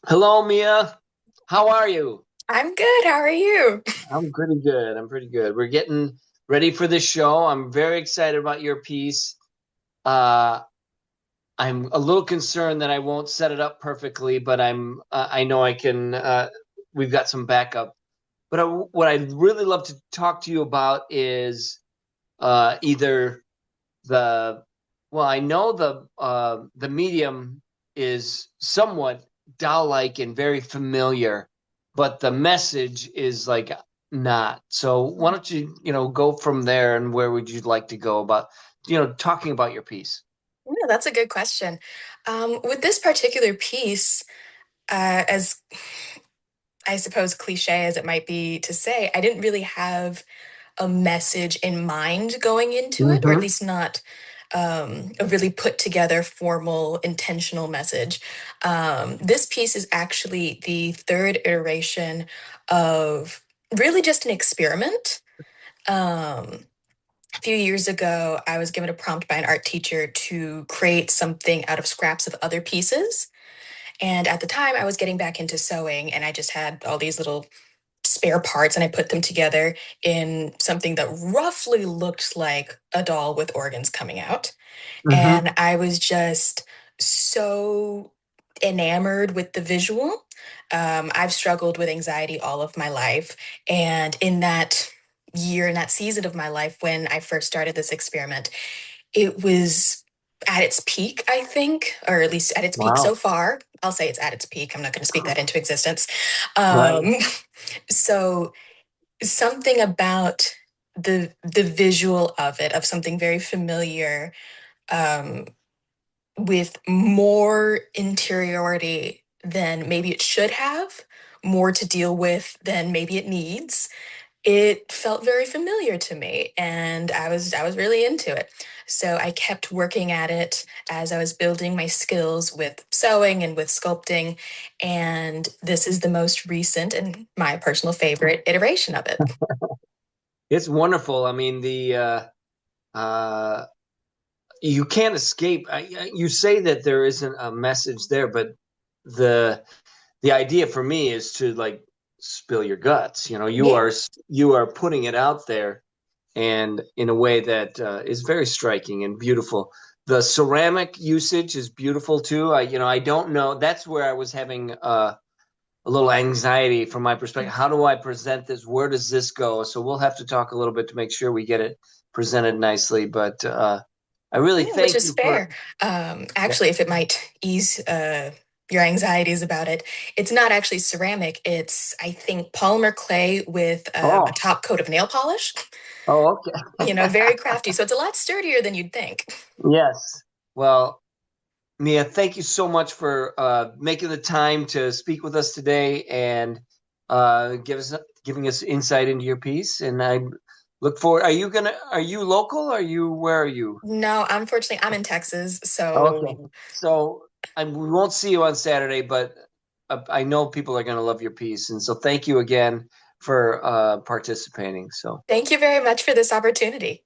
Hello, Mia. How are you? I'm good. How are you? I'm pretty good. I'm pretty good. We're getting ready for the show. I'm very excited about your piece. Uh, I'm a little concerned that I won't set it up perfectly, but I know I can. We've got some backup. But what I'd really love to talk to you about is either the well, I know the medium is somewhat doll-like and very familiar, but the message is like not. So why don't you, go from there, and where would you like to go about, talking about your piece? Yeah, that's a good question. With this particular piece, as I suppose cliche as it might be to say, I didn't really have a message in mind going into it, or at Hmm. least not a really put together, formal, intentional message. This piece is actually the third iteration of really just an experiment. Um, A few years ago, I was given a prompt by an art teacher to create something out of scraps of other pieces. And at the time, I was getting back into sewing, and I just had all these little spare parts, and I put them together in something that roughly looked like a doll with organs coming out. Hmm. And I was just so enamored with the visual. I've struggled with anxiety all of my life. And in that year, in that season of my life, when I first started this experiment, it was at its peak, I think, or at least at its peak so Wow. far. I'll say it's at its peak. I'm not going to speak that into existence. Right. Um, so something about the visual of it, of something very familiar, um, with more interiority than maybe it should have, more to deal with than maybe it needs. It felt very familiar to me, and I was really into it. So I kept working at it as I was building my skills with sewing and with sculpting, and this is the most recent and my personal favorite iteration of it. It's wonderful. I mean, uh, you can't escape. You say that there isn't a message there, but the the idea for me is to like spill your guts. Yeah. You are putting it out there, and in a way that is very striking and beautiful. The ceramic usage is beautiful too. I don't know. That's where I was having a little anxiety from my perspective. How do I present this? Where does this go? So we'll have to talk a little bit to make sure we get it presented nicely. But I really Yeah, which thank is you for. fair. Yeah. Actually, if it might ease your anxieties about it, it's not actually ceramic. It's, I think, polymer clay with a Oh, top coat of nail polish. oh, okay. Very crafty. So it's a lot sturdier than you'd think. Yes. Well, Mia, thank you so much for making the time to speak with us today and giving us insight into your piece. And I look forward. Are you local? Where are you? No, unfortunately, I'm in Texas, Okay. so So we won't see you on Saturday, but I know people are going to love your piece. And so thank you again for participating. So thank you very much for this opportunity.